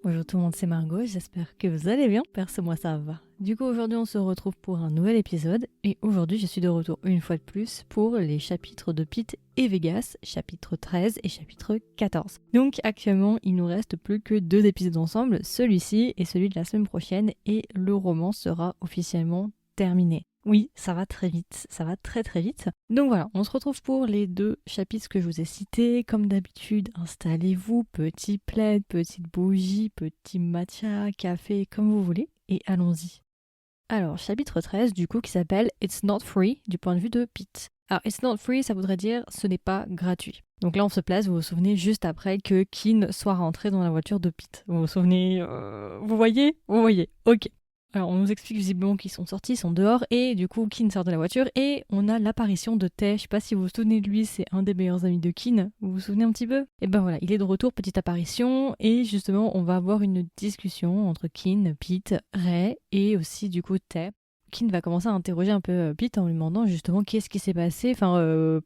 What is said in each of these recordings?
Bonjour tout le monde, c'est Margot, j'espère que vous allez bien, perso moi ça va. Du coup aujourd'hui on se retrouve pour un nouvel épisode et aujourd'hui je suis de retour une fois de plus pour les chapitres de Pete et Vegas, chapitre 13 et chapitre 14. Donc actuellement il nous reste plus que 2 épisodes ensemble, celui-ci et celui de la semaine prochaine et le roman sera officiellement terminé. Oui, ça va très vite, ça va très très vite. Donc voilà, on se retrouve pour les 2 chapitres que je vous ai cités. Comme d'habitude, installez-vous, petit plaid, petite bougie, petit matcha, café, comme vous voulez, et allons-y. Alors, chapitre 13, du coup, qui s'appelle It's Not Free, du point de vue de Pete. Alors, It's Not Free, ça voudrait dire ce n'est pas gratuit. Donc là, on se place, vous vous souvenez, juste après que Kin soit rentré dans la voiture de Pete. Vous vous souvenez, vous voyez, ok. Alors, on nous explique visiblement qu'ils sont sortis, ils sont dehors, et du coup, Kin sort de la voiture, et on a l'apparition de Tay. Je sais pas si vous vous souvenez de lui, c'est un des meilleurs amis de Kin. Vous vous souvenez un petit peu? Et ben voilà, il est de retour, petite apparition, et justement, on va avoir une discussion entre Kin, Pete, Ray, et aussi du coup Tay. Kin va commencer à interroger un peu Pete en lui demandant justement qu'est-ce qui s'est passé,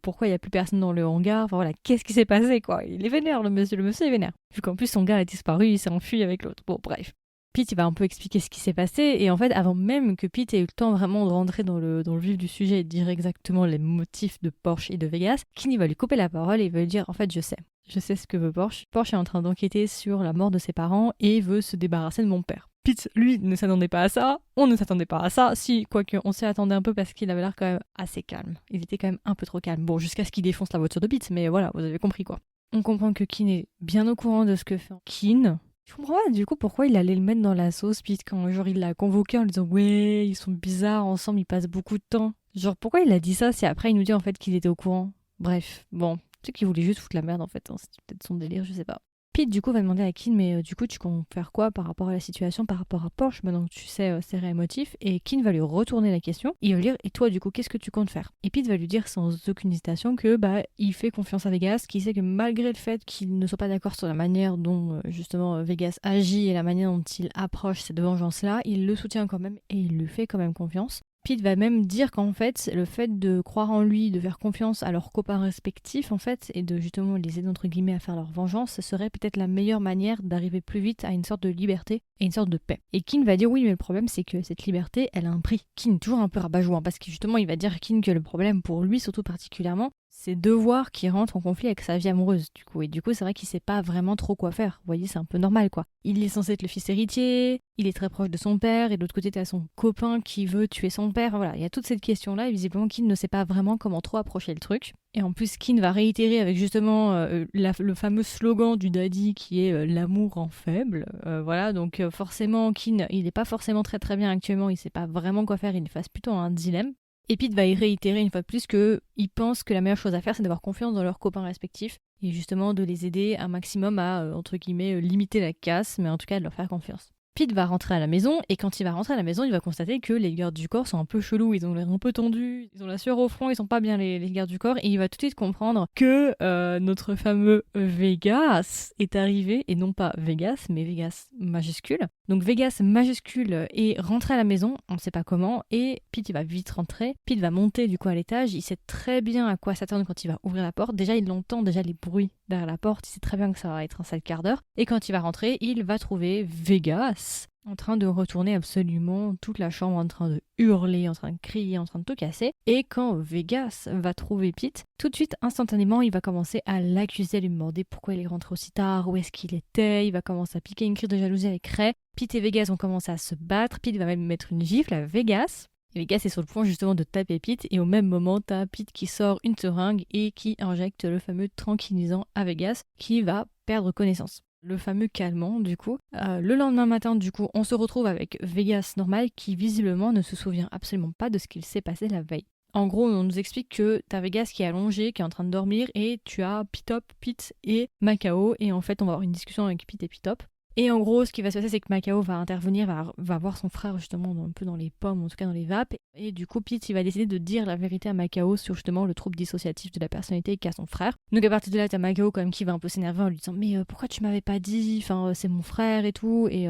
pourquoi il n'y a plus personne dans le hangar, enfin voilà, qu'est-ce qui s'est passé quoi. Il est vénère le monsieur est vénère. Vu qu'en plus son gars a disparu, il s'est enfui avec l'autre. Bon bref. Pete il va un peu expliquer ce qui s'est passé et en fait avant même que Pete ait eu le temps vraiment de rentrer dans le vif du sujet et de dire exactement les motifs de Porsche et de Vegas, Kin il va lui couper la parole et il va lui dire en fait je sais ce que veut Porsche. Porsche est en train d'enquêter sur la mort de ses parents et veut se débarrasser de mon père. Pete, lui, ne s'attendait pas à ça, on ne s'attendait pas à ça, si, quoique on s'y attendait un peu parce qu'il avait l'air quand même assez calme. Il était quand même un peu trop calme. Bon, jusqu'à ce qu'il défonce la voiture de Pete, mais voilà, vous avez compris quoi. On comprend que Kin est bien au courant de ce que fait Kin. Je comprends pas du coup pourquoi il allait le mettre dans la sauce, Pete, quand genre il l'a convoqué en lui disant ouais, ils sont bizarres ensemble, ils passent beaucoup de temps. Genre pourquoi il a dit ça si après il nous dit en fait qu'il était au courant. Bref, bon, tu sais qu'il voulait juste foutre la merde en fait, hein. C'est peut-être son délire, je sais pas. Pete du coup va demander à Kin mais du coup tu comptes faire quoi par rapport à la situation, par rapport à Porsche maintenant que tu sais ses réels motifs, et Kin va lui retourner la question, il va lui dire et toi du coup qu'est-ce que tu comptes faire, et Pete va lui dire sans aucune hésitation que il fait confiance à Vegas, qu'il sait que malgré le fait qu'il ne soit pas d'accord sur la manière dont justement Vegas agit et la manière dont il approche cette vengeance là, il le soutient quand même et il lui fait quand même confiance. Pete va même dire qu'en fait, le fait de croire en lui, de faire confiance à leurs copains respectifs, en fait, et de justement les aider entre guillemets à faire leur vengeance, ce serait peut-être la meilleure manière d'arriver plus vite à une sorte de liberté et une sorte de paix. Et Kin va dire oui, mais le problème c'est que cette liberté, elle a un prix. Kin, toujours un peu rabat-joie, parce que justement, il va dire Kin que le problème pour lui, surtout particulièrement, c'est de voir qu'il rentre en conflit avec sa vie amoureuse, du coup. Et du coup, c'est vrai qu'il sait pas vraiment trop quoi faire. Vous voyez, c'est un peu normal, quoi. Il est censé être le fils héritier, il est très proche de son père, et de l'autre côté, t'as son copain qui veut tuer son père. Voilà, il y a toute cette question-là, et visiblement, Kin ne sait pas vraiment comment trop approcher le truc. Et en plus, Kin va réitérer avec justement le fameux slogan du daddy qui est l'amour en faible. Voilà, donc forcément, Kin, il n'est pas forcément très très bien actuellement, il sait pas vraiment quoi faire, il est face plutôt à un dilemme. Et Pete va y réitérer une fois de plus qu'ils pensent que la meilleure chose à faire, c'est d'avoir confiance dans leurs copains respectifs et justement de les aider un maximum à, entre guillemets, limiter la casse, mais en tout cas de leur faire confiance. Pete va rentrer à la maison, et quand il va rentrer à la maison, il va constater que les gardes du corps sont un peu chelous, ils ont l'air un peu tendus, ils ont la sueur au front, ils sont pas bien les gardes du corps, et il va tout de suite comprendre que notre fameux Vegas est arrivé, et non pas Vegas, mais Vegas majuscule. Donc Vegas majuscule est rentré à la maison, on ne sait pas comment, et Pete il va vite rentrer. Pete va monter du coup à l'étage, il sait très bien à quoi s'attendre quand il va ouvrir la porte. Déjà il entend déjà les bruits derrière la porte, il sait très bien que ça va être un sale quart d'heure. Et quand il va rentrer, il va trouver Vegas en train de retourner absolument toute la chambre, en train de hurler, en train de crier, en train de tout casser. Et quand Vegas va trouver Pete, tout de suite, instantanément, il va commencer à l'accuser, à lui demander pourquoi il est rentré aussi tard, où est-ce qu'il était. Il va commencer à piquer une crise de jalousie avec Ray. Pete et Vegas vont commencer à se battre. Pete va même mettre une gifle à Vegas. Et Vegas est sur le point justement de taper Pete, et au même moment, t'as Pete qui sort une seringue et qui injecte le fameux tranquillisant à Vegas, qui va perdre connaissance. Le fameux calmant du coup. Le lendemain matin du coup on se retrouve avec Vegas normal qui visiblement ne se souvient absolument pas de ce qu'il s'est passé la veille. En gros on nous explique que t'as Vegas qui est allongé, qui est en train de dormir, et tu as Pitop, Pete et Macao, et en fait on va avoir une discussion avec Pete et Pitop. Et en gros, ce qui va se passer, c'est que Macao va intervenir, va voir son frère justement un peu dans les pommes, en tout cas dans les vapes. Et du coup, Pete, il va décider de dire la vérité à Macao sur justement le trouble dissociatif de la personnalité qu'a son frère. Donc à partir de là, t'as Macao quand même qui va un peu s'énerver en lui disant mais pourquoi tu m'avais pas dit, enfin c'est mon frère et tout. Et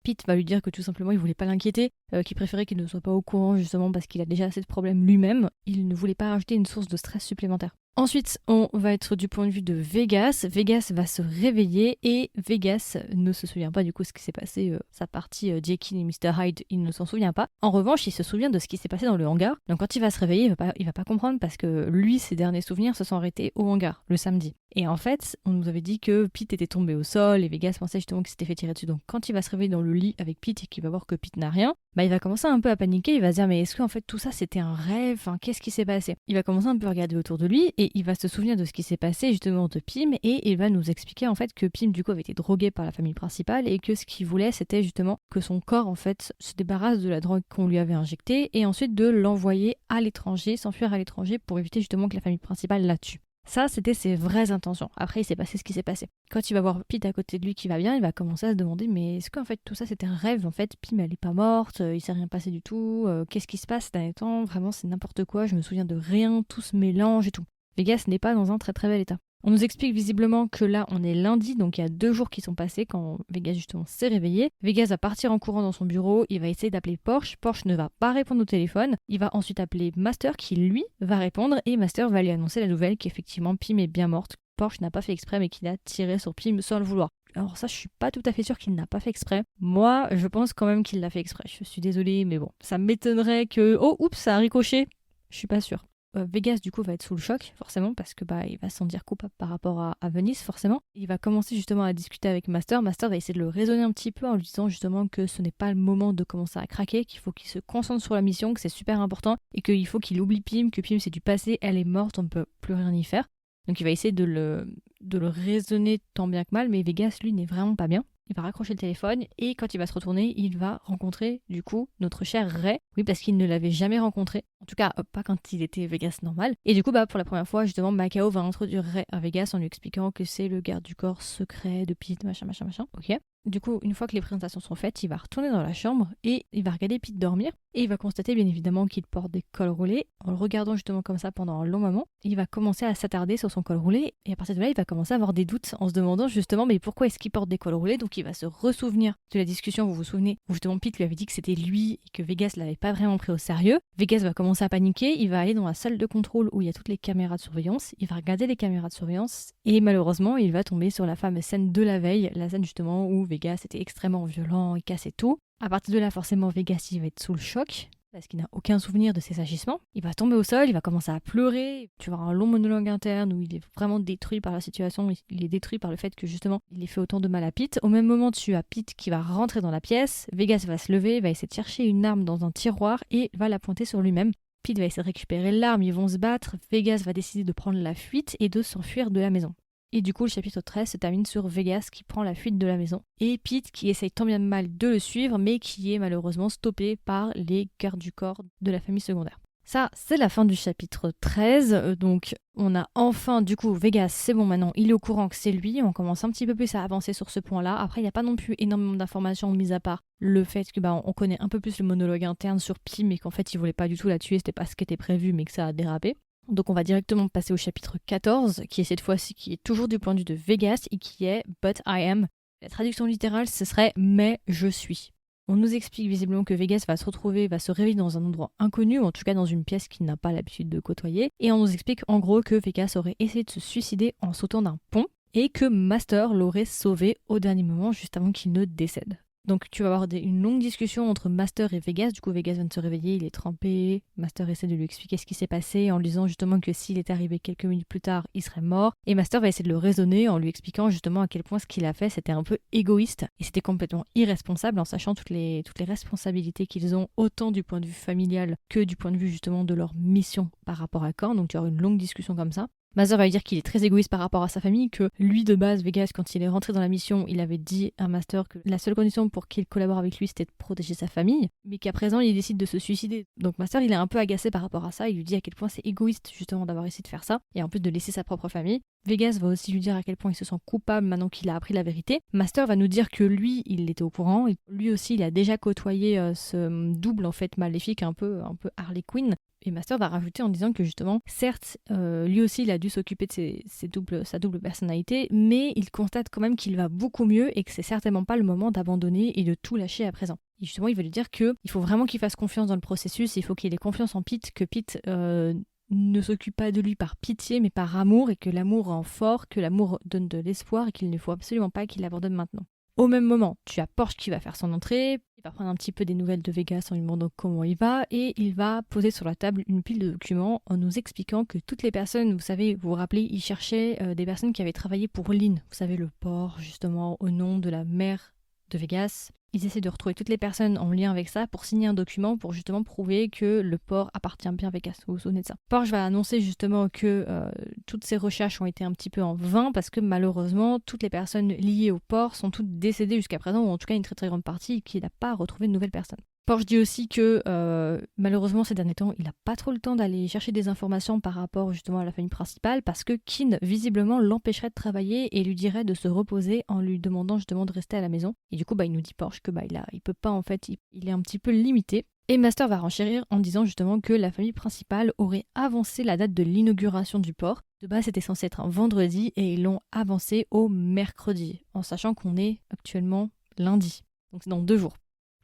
Pete va lui dire que tout simplement il voulait pas l'inquiéter, qu'il préférait qu'il ne soit pas au courant justement parce qu'il a déjà assez de problèmes lui-même. Il ne voulait pas rajouter une source de stress supplémentaire. Ensuite, on va être du point de vue de Vegas. Vegas va se réveiller et Vegas ne se souvient pas du coup ce qui s'est passé, sa partie Jekyll et Mr. Hyde, il ne s'en souvient pas. En revanche, il se souvient de ce qui s'est passé dans le hangar. Donc quand il va se réveiller, il va pas comprendre parce que lui, ses derniers souvenirs se sont arrêtés au hangar le samedi. Et en fait, on nous avait dit que Pete était tombé au sol et Vegas pensait justement qu'il s'était fait tirer dessus. Donc quand il va se réveiller dans le lit avec Pete et qu'il va voir que Pete n'a rien, il va commencer un peu à paniquer, il va se dire mais est-ce qu'en fait tout ça c'était un rêve, enfin, qu'est-ce qui s'est passé? Il va commencer un peu à regarder autour de lui et il va se souvenir de ce qui s'est passé justement de Pym et il va nous expliquer en fait que Pym du coup avait été drogué par la famille principale et que ce qu'il voulait c'était justement que son corps en fait se débarrasse de la drogue qu'on lui avait injectée et ensuite de l'envoyer à l'étranger, s'enfuir à l'étranger pour éviter justement que la famille principale la tue. Ça, c'était ses vraies intentions. Après, il s'est passé ce qui s'est passé. Quand il va voir Pete à côté de lui qui va bien, il va commencer à se demander mais est-ce qu'en fait tout ça c'était un rêve? En fait, Pym elle est pas morte, il s'est rien passé du tout, qu'est-ce qui se passe ces derniers temps? Vraiment, c'est n'importe quoi, je me souviens de rien, tout se mélange et tout. Vegas n'est pas dans un très très bel état. On nous explique visiblement que là, on est lundi, donc il y a 2 jours qui sont passés quand Vegas justement s'est réveillé. Vegas va partir en courant dans son bureau, il va essayer d'appeler Porsche. Porsche ne va pas répondre au téléphone. Il va ensuite appeler Master qui, lui, va répondre et Master va lui annoncer la nouvelle qu'effectivement Pym est bien morte. Porsche n'a pas fait exprès mais qu'il a tiré sur Pym sans le vouloir. Alors ça, je suis pas tout à fait sûre qu'il n'a pas fait exprès. Moi, je pense quand même qu'il l'a fait exprès. Je suis désolée, mais bon, ça m'étonnerait que... Oh, oups, ça a ricoché. Je suis pas sûre. Vegas du coup va être sous le choc forcément parce que il va s'en dire coupable par rapport à Venise forcément. Il va commencer justement à discuter avec Master. Master va essayer de le raisonner un petit peu en lui disant justement que ce n'est pas le moment de commencer à craquer, qu'il faut qu'il se concentre sur la mission, que c'est super important et qu'il faut qu'il oublie Pym, que Pym c'est du passé, elle est morte, on ne peut plus rien y faire. Donc il va essayer de le raisonner tant bien que mal, mais Vegas lui n'est vraiment pas bien. Il va raccrocher le téléphone et quand il va se retourner, il va rencontrer du coup notre cher Ray. Oui, parce qu'il ne l'avait jamais rencontré. En tout cas, pas quand il était Vegas normal. Et du coup, pour la première fois, justement, Macao va introduire Ray à Vegas en lui expliquant que c'est le garde du corps secret de Pete, machin. Ok. Du coup, une fois que les présentations sont faites, il va retourner dans la chambre et il va regarder Pete dormir. Et il va constater bien évidemment qu'il porte des cols roulés. En le regardant justement comme ça pendant un long moment, il va commencer à s'attarder sur son col roulé. Et à partir de là, il va commencer à avoir des doutes en se demandant justement mais pourquoi est-ce qu'il porte des cols roulés. Donc il va se ressouvenir de la discussion, vous vous souvenez, où justement Pete lui avait dit que c'était lui et que Vegas l'avait pas vraiment pris au sérieux. Vegas va commencer à paniquer, il va aller dans la salle de contrôle où il y a toutes les caméras de surveillance, il va regarder les caméras de surveillance et malheureusement il va tomber sur la fameuse scène de la veille, la scène justement où Vegas était extrêmement violent, il cassait tout. À partir de là forcément Vegas il va être sous le choc parce qu'il n'a aucun souvenir de ses agissements. Il va tomber au sol, il va commencer à pleurer. Tu vas avoir un long monologue interne où il est vraiment détruit par la situation, il est détruit par le fait que justement il ait fait autant de mal à Pete. Au même moment, tu as Pete qui va rentrer dans la pièce, Vegas va se lever, va essayer de chercher une arme dans un tiroir et va la pointer sur lui-même. Pete va essayer de récupérer l'arme, ils vont se battre, Vegas va décider de prendre la fuite et de s'enfuir de la maison. Et du coup, le chapitre 13 se termine sur Vegas qui prend la fuite de la maison. Et Pete qui essaye tant bien de mal de le suivre, mais qui est malheureusement stoppé par les gardes du corps de la famille secondaire. Ça, c'est la fin du chapitre 13. Donc, on a enfin, du coup, Vegas, c'est bon maintenant, il est au courant que c'est lui. On commence un petit peu plus à avancer sur ce point-là. Après, il n'y a pas non plus énormément d'informations, mis à part le fait que on connaît un peu plus le monologue interne sur Pym, mais qu'en fait, il voulait pas du tout la tuer, c'était pas ce qui était prévu, mais que ça a dérapé. Donc on va directement passer au chapitre 14, qui est cette fois-ci, qui est toujours du point de vue de Vegas, et qui est « But I am ». La traduction littérale, ce serait « Mais je suis ». On nous explique visiblement que Vegas va se réveiller dans un endroit inconnu, ou en tout cas dans une pièce qu'il n'a pas l'habitude de côtoyer, et on nous explique en gros que Vegas aurait essayé de se suicider en sautant d'un pont, et que Master l'aurait sauvé au dernier moment, juste avant qu'il ne décède. Donc tu vas avoir une longue discussion entre Master et Vegas. Du coup, Vegas vient de se réveiller, il est trempé. Master essaie de lui expliquer ce qui s'est passé en lui disant justement que s'il était arrivé quelques minutes plus tard, il serait mort. Et Master va essayer de le raisonner en lui expliquant justement à quel point ce qu'il a fait, c'était un peu égoïste et c'était complètement irresponsable en sachant toutes les responsabilités qu'ils ont, autant du point de vue familial que du point de vue justement de leur mission par rapport à Korn. Donc tu vas avoir une longue discussion comme ça. Master va lui dire qu'il est très égoïste par rapport à sa famille, que lui de base, Vegas, quand il est rentré dans la mission, il avait dit à Master que la seule condition pour qu'il collabore avec lui, c'était de protéger sa famille, mais qu'à présent, il décide de se suicider. Donc Master, il est un peu agacé par rapport à ça, il lui dit à quel point c'est égoïste justement d'avoir essayé de faire ça, et en plus de laisser sa propre famille. Vegas va aussi lui dire à quel point il se sent coupable maintenant qu'il a appris la vérité. Master va nous dire que lui, il était au courant, et lui aussi, il a déjà côtoyé ce double en fait maléfique, un peu Harley Quinn. Et Master va rajouter en disant que justement, certes, lui aussi, il a dû s'occuper de sa double personnalité, mais il constate quand même qu'il va beaucoup mieux et que c'est certainement pas le moment d'abandonner et de tout lâcher à présent. Et justement, il va lui dire qu'il faut vraiment qu'il fasse confiance dans le processus, il faut qu'il ait confiance en Pete, que Pete ne s'occupe pas de lui par pitié mais par amour, et que l'amour rend fort, que l'amour donne de l'espoir et qu'il ne faut absolument pas qu'il l'abandonne maintenant. Au même moment, tu as Porsche qui va faire son entrée, il va prendre un petit peu des nouvelles de Vegas en lui demandant comment il va, et il va poser sur la table une pile de documents en nous expliquant que toutes les personnes, vous savez, vous vous rappelez, il cherchait des personnes qui avaient travaillé pour Lynn, vous savez, le port justement au nom de la mère de Vegas. Ils essaient de retrouver toutes les personnes en lien avec ça pour signer un document pour justement prouver que le port appartient bien à Vegas. Vous vous souvenez de ça? Porsche va annoncer justement que toutes ces recherches ont été un petit peu en vain parce que malheureusement toutes les personnes liées au port sont toutes décédées jusqu'à présent, ou en tout cas une très très grande partie, qui n'a pas retrouvé de nouvelles personnes. Porsche dit aussi que malheureusement ces derniers temps, il n'a pas trop le temps d'aller chercher des informations par rapport justement à la famille principale parce que Kin visiblement l'empêcherait de travailler et lui dirait de se reposer en lui demandant justement de rester à la maison. Et du coup, il nous dit Porsche que il peut pas en fait, il est un petit peu limité. Et Master va renchérir en disant justement que la famille principale aurait avancé la date de l'inauguration du port. De base, c'était censé être un vendredi et ils l'ont avancé au mercredi, en sachant qu'on est actuellement lundi. Donc c'est dans 2 jours.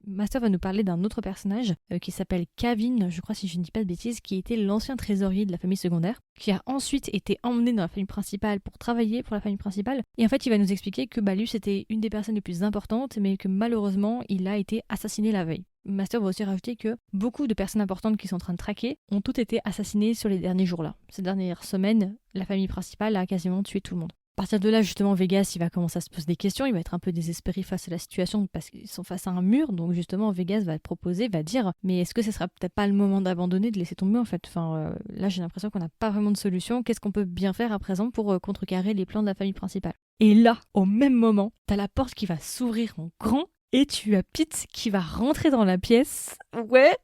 Master va nous parler d'un autre personnage qui s'appelle Kevin, je crois si je ne dis pas de bêtises, qui était l'ancien trésorier de la famille secondaire, qui a ensuite été emmené dans la famille principale pour travailler pour la famille principale. Et en fait, il va nous expliquer que lui, c'était une des personnes les plus importantes, mais que malheureusement, il a été assassiné la veille. Master va aussi rajouter que beaucoup de personnes importantes qui sont en train de traquer ont toutes été assassinées sur les derniers jours-là. Ces dernières semaines, la famille principale a quasiment tué tout le monde. À partir de là, justement, Vegas, il va commencer à se poser des questions, il va être un peu désespéré face à la situation parce qu'ils sont face à un mur, donc justement, Vegas va proposer, va dire « Mais est-ce que ce sera peut-être pas le moment d'abandonner, de laisser tomber en fait ?» Là, j'ai l'impression qu'on n'a pas vraiment de solution. Qu'est-ce qu'on peut bien faire à présent pour contrecarrer les plans de la famille principale? Et là, au même moment, t'as la porte qui va s'ouvrir en grand et tu as Pete qui va rentrer dans la pièce. Ouais.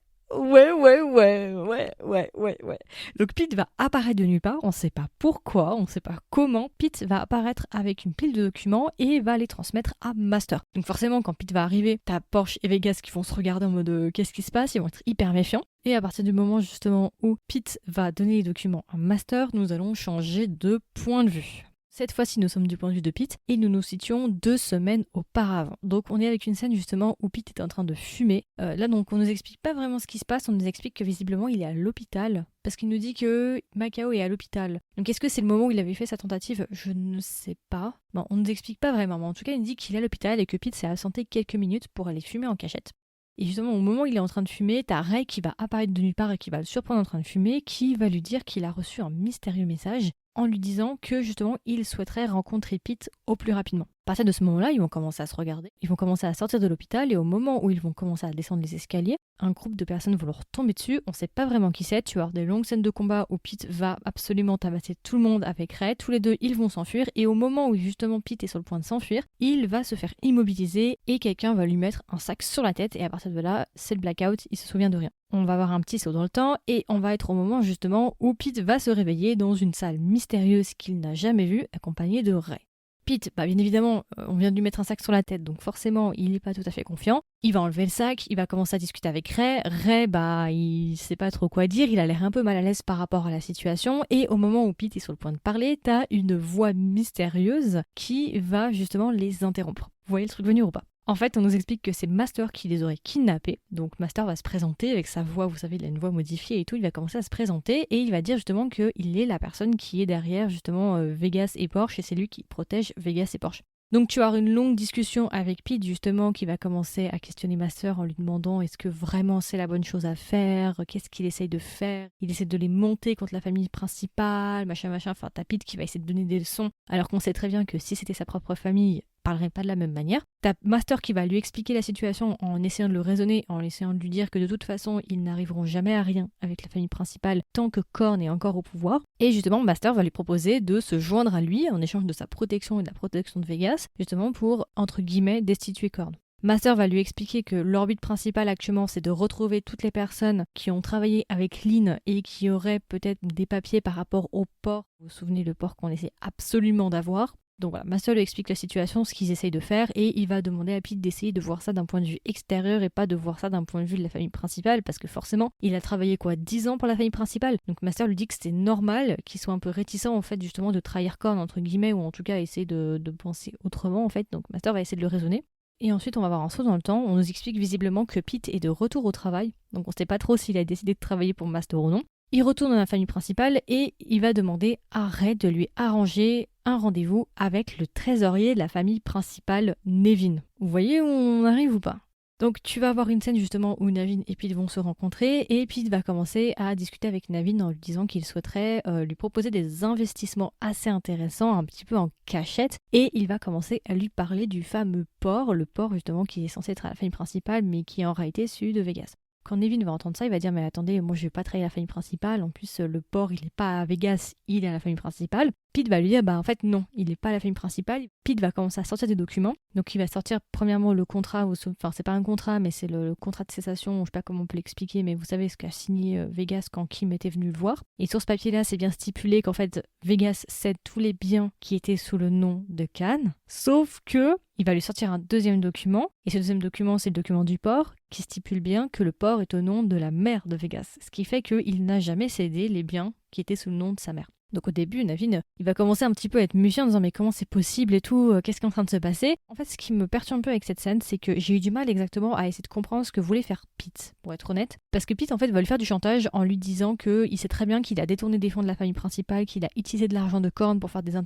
Donc Pete va apparaître de nulle part, on ne sait pas pourquoi, on ne sait pas comment. Pete va apparaître avec une pile de documents et va les transmettre à Master. Donc forcément, quand Pete va arriver, t'as Porsche et Vegas qui vont se regarder en mode qu'est-ce qui se passe, ils vont être hyper méfiants. Et à partir du moment justement où Pete va donner les documents à Master, nous allons changer de point de vue. Cette fois-ci, nous sommes du point de vue de Pete et nous nous situons 2 semaines auparavant. Donc on est avec une scène justement où Pete est en train de fumer. Là donc on nous explique pas vraiment ce qui se passe, on nous explique que visiblement il est à l'hôpital parce qu'il nous dit que Macao est à l'hôpital. Donc est-ce que c'est le moment où il avait fait sa tentative? Je ne sais pas. Bon, on nous explique pas vraiment, mais en tout cas il nous dit qu'il est à l'hôpital et que Pete s'est absenté quelques minutes pour aller fumer en cachette. Et justement, au moment où il est en train de fumer, t'as Ray qui va apparaître de nulle part et qui va le surprendre en train de fumer, qui va lui dire qu'il a reçu un mystérieux message en lui disant que justement, il souhaiterait rencontrer Pete au plus rapidement. À partir de ce moment-là, ils vont commencer à se regarder, ils vont commencer à sortir de l'hôpital et au moment où ils vont commencer à descendre les escaliers, un groupe de personnes vont leur tomber dessus, on sait pas vraiment qui c'est, tu vas avoir des longues scènes de combat où Pete va absolument tabasser tout le monde avec Ray, tous les deux ils vont s'enfuir et au moment où justement Pete est sur le point de s'enfuir, il va se faire immobiliser et quelqu'un va lui mettre un sac sur la tête et à partir de là, c'est le blackout, il se souvient de rien. On va avoir un petit saut dans le temps et on va être au moment justement où Pete va se réveiller dans une salle mystérieuse qu'il n'a jamais vue, accompagnée de Ray. Pete, bien évidemment, on vient de lui mettre un sac sur la tête, donc forcément, il n'est pas tout à fait confiant. Il va enlever le sac, il va commencer à discuter avec Ray. Ray, il sait pas trop quoi dire, il a l'air un peu mal à l'aise par rapport à la situation. Et au moment où Pete est sur le point de parler, t'as une voix mystérieuse qui va justement les interrompre. Vous voyez le truc venir ou pas? En fait, on nous explique que c'est Master qui les aurait kidnappés. Donc Master va se présenter avec sa voix, vous savez, il a une voix modifiée et tout. Il va commencer à se présenter et il va dire justement qu'il est la personne qui est derrière justement Vegas et Porsche et c'est lui qui protège Vegas et Porsche. Donc tu as une longue discussion avec Pete justement qui va commencer à questionner Master en lui demandant est-ce que vraiment c'est la bonne chose à faire, qu'est-ce qu'il essaye de faire, il essaie de les monter contre la famille principale, machin, enfin t'as Pete qui va essayer de donner des leçons alors qu'on sait très bien que si c'était sa propre famille, parlerait pas de la même manière. T'as Master qui va lui expliquer la situation en essayant de le raisonner, en essayant de lui dire que de toute façon, ils n'arriveront jamais à rien avec la famille principale tant que Korn est encore au pouvoir. Et justement, Master va lui proposer de se joindre à lui en échange de sa protection et de la protection de Vegas, justement pour, entre guillemets, destituer Korn. Master va lui expliquer que l'orbite principale actuellement, c'est de retrouver toutes les personnes qui ont travaillé avec Lynn et qui auraient peut-être des papiers par rapport au port. Vous vous souvenez, le port qu'on essaie absolument d'avoir. Donc voilà, Master lui explique la situation, ce qu'ils essayent de faire, et il va demander à Pete d'essayer de voir ça d'un point de vue extérieur et pas de voir ça d'un point de vue de la famille principale, parce que forcément, il a travaillé 10 ans pour la famille principale. Donc Master lui dit que c'était normal qu'il soit un peu réticent en fait justement de trahir Korn entre guillemets, ou en tout cas essayer de penser autrement en fait. Donc Master va essayer de le raisonner. Et ensuite, on va avoir un saut dans le temps. On nous explique visiblement que Pete est de retour au travail. Donc on ne sait pas trop s'il a décidé de travailler pour Master ou non. Il retourne dans la famille principale et il va demander à Ray de lui arranger un rendez-vous avec le trésorier de la famille principale, Nevin. Vous voyez où on arrive ou pas? Donc tu vas avoir une scène justement où Navin et Pete vont se rencontrer et Pete va commencer à discuter avec Navin en lui disant qu'il souhaiterait lui proposer des investissements assez intéressants, un petit peu en cachette, et il va commencer à lui parler du fameux port, le port justement qui est censé être à la famille principale mais qui est en réalité celui de Vegas. Quand Nevin va entendre ça, il va dire mais attendez, moi je vais pas travailler à la famille principale, en plus le port il est pas à Vegas, il est à la famille principale. Pete va lui dire bah en fait non, il est pas à la famille principale. Pete va commencer à sortir des documents, donc il va sortir premièrement le contrat, enfin c'est pas un contrat mais c'est le contrat de cessation, je sais pas comment on peut l'expliquer, mais vous savez ce qu'a signé Vegas quand Kim était venu le voir. Et sur ce papier là c'est bien stipulé qu'en fait Vegas cède tous les biens qui étaient sous le nom de Khan, sauf que il va lui sortir un deuxième document, et ce deuxième document, c'est le document du port, qui stipule bien que le port est au nom de la mère de Vegas, ce qui fait qu'il n'a jamais cédé les biens qui étaient sous le nom de sa mère. Donc au début, Navin, il va commencer un petit peu à être méfiant en disant mais comment c'est possible et tout, qu'est-ce qui est en train de se passer? En fait, ce qui me perturbe un peu avec cette scène, c'est que j'ai eu du mal exactement à essayer de comprendre ce que voulait faire Pete, pour être honnête. Parce que Pete, en fait, va lui faire du chantage en lui disant qu'il sait très bien qu'il a détourné des fonds de la famille principale, qu'il a utilisé de l'argent de Korn pour faire des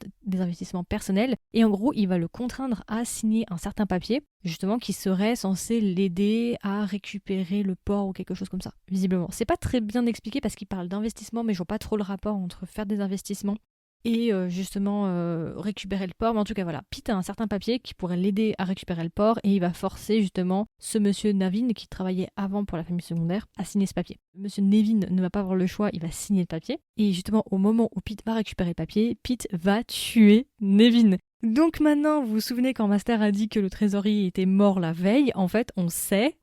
investissements personnels. Et en gros, il va le contraindre à signer un certain papier, justement, qui serait censé l'aider à récupérer le port ou quelque chose comme ça, visiblement. C'est pas très bien expliqué parce qu'il parle d'investissement, mais je vois pas trop le rapport entre faire des investissements et justement récupérer le port. Mais en tout cas, voilà, Pete a un certain papier qui pourrait l'aider à récupérer le port et il va forcer justement ce monsieur Navin qui travaillait avant pour la famille secondaire à signer ce papier. Monsieur Nevin ne va pas avoir le choix, il va signer le papier. Et justement, au moment où Pete va récupérer le papier, Pete va tuer Nevin. Donc maintenant, vous vous souvenez quand Master a dit que le trésorier était mort la veille, en fait, on sait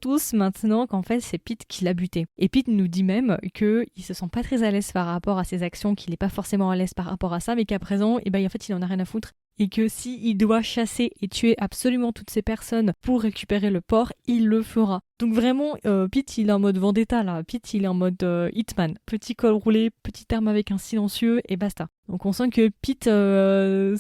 tous maintenant qu'en fait c'est Pete qui l'a buté. Et Pete nous dit même qu'il se sent pas très à l'aise par rapport à ses actions, qu'il est pas forcément à l'aise par rapport à ça, mais qu'à présent, en fait, il en a rien à foutre. Et que s'il doit chasser et tuer absolument toutes ces personnes pour récupérer le port, il le fera. Donc vraiment, Pete, il est en mode vendetta là. Pete, il est en mode Hitman. Petit col roulé, petite arme avec un silencieux et basta. Donc on sent que Pete,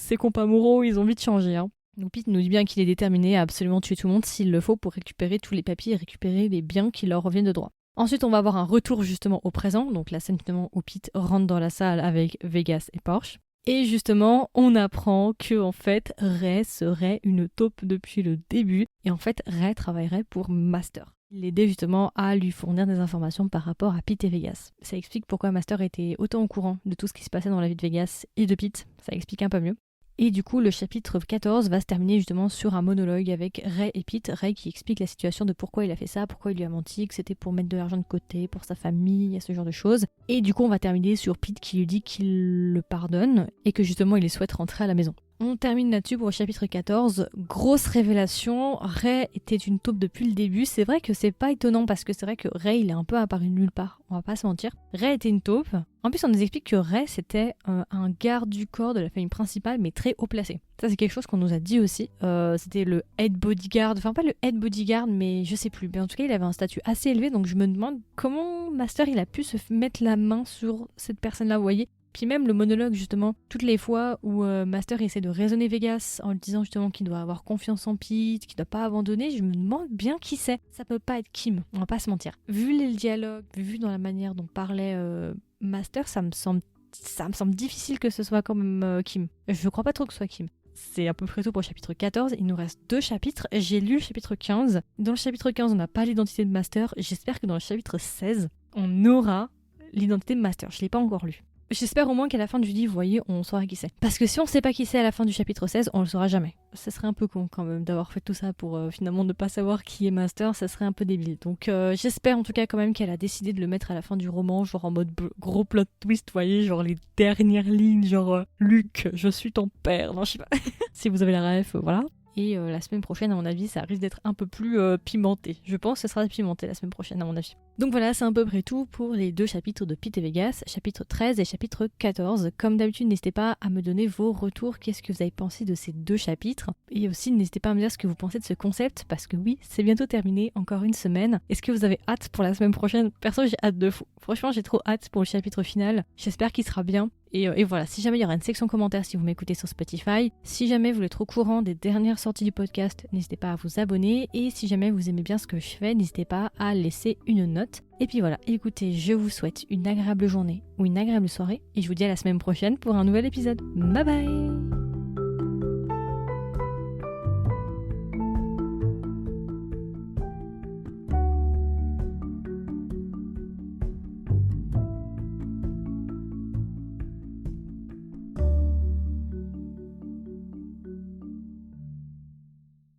ses compas moraux, ils ont vite changé. Hein. Donc Pete nous dit bien qu'il est déterminé à absolument tuer tout le monde s'il le faut pour récupérer tous les papiers et récupérer les biens qui leur reviennent de droit. Ensuite, on va avoir un retour justement au présent, donc la scène justement où Pete rentre dans la salle avec Vegas et Porsche. Et justement, on apprend que en fait, Ray serait une taupe depuis le début. Et en fait, Ray travaillerait pour Master. Il l'aidait justement à lui fournir des informations par rapport à Pete et Vegas. Ça explique pourquoi Master était autant au courant de tout ce qui se passait dans la vie de Vegas et de Pete. Ça explique un peu mieux. Et du coup, le chapitre 14 va se terminer justement sur un monologue avec Ray et Pete. Ray qui explique la situation de pourquoi il a fait ça, pourquoi il lui a menti, que c'était pour mettre de l'argent de côté, pour sa famille, ce genre de choses. Et du coup, on va terminer sur Pete qui lui dit qu'il le pardonne et que justement, il souhaite rentrer à la maison. On termine là-dessus pour le chapitre 14. Grosse révélation, Ray était une taupe depuis le début. C'est vrai que c'est pas étonnant parce que c'est vrai que Ray il est un peu apparu nulle part, on va pas se mentir. Ray était une taupe. En plus on nous explique que Ray c'était un garde du corps de la famille principale mais très haut placé. Ça c'est quelque chose qu'on nous a dit aussi. C'était le head bodyguard, enfin pas le head bodyguard mais je sais plus. Mais en tout cas il avait un statut assez élevé donc je me demande comment Master il a pu se mettre la main sur cette personne-là, vous voyez. Puis même le monologue justement, toutes les fois où Master essaie de raisonner Vegas en lui disant justement qu'il doit avoir confiance en Pete, qu'il doit pas abandonner, je me demande bien qui c'est. Ça peut pas être Kim, on va pas se mentir. Vu les dialogues, vu dans la manière dont parlait Master, ça me semble difficile que ce soit quand même Kim. Je crois pas trop que ce soit Kim. C'est à peu près tout pour le chapitre 14. Il nous reste 2 chapitres. J'ai lu le chapitre 15. Dans le chapitre 15, on n'a pas l'identité de Master. J'espère que dans le chapitre 16, on aura l'identité de Master. Je l'ai pas encore lu. J'espère au moins qu'à la fin du livre, vous voyez, on saura qui c'est. Parce que si on sait pas qui c'est à la fin du chapitre 16, on le saura jamais. Ça serait un peu con quand même d'avoir fait tout ça pour finalement ne pas savoir qui est Master, ça serait un peu débile. Donc j'espère en tout cas quand même qu'elle a décidé de le mettre à la fin du roman, genre en mode gros plot twist, vous voyez, genre les dernières lignes, genre Luc, je suis ton père, non je sais pas. Si vous avez la ref, voilà. Et la semaine prochaine, à mon avis, ça risque d'être un peu plus pimenté. Je pense que ce sera pimenté la semaine prochaine, à mon avis. Donc voilà, c'est à peu près tout pour les 2 chapitres de Pete et Vegas, chapitre 13 et chapitre 14. Comme d'habitude, n'hésitez pas à me donner vos retours, qu'est-ce que vous avez pensé de ces 2 chapitres. Et aussi, n'hésitez pas à me dire ce que vous pensez de ce concept, parce que oui, c'est bientôt terminé, encore une semaine. Est-ce que vous avez hâte pour la semaine prochaine? Perso, j'ai hâte de fou. Franchement, j'ai trop hâte pour le chapitre final. J'espère qu'il sera bien. Et voilà, si jamais il y aura une section commentaires si vous m'écoutez sur Spotify, si jamais vous voulez être au courant des dernières sorties du podcast, n'hésitez pas à vous abonner, et si jamais vous aimez bien ce que je fais, n'hésitez pas à laisser une note. Et puis voilà, écoutez, je vous souhaite une agréable journée ou une agréable soirée, et je vous dis à la semaine prochaine pour un nouvel épisode. Bye bye!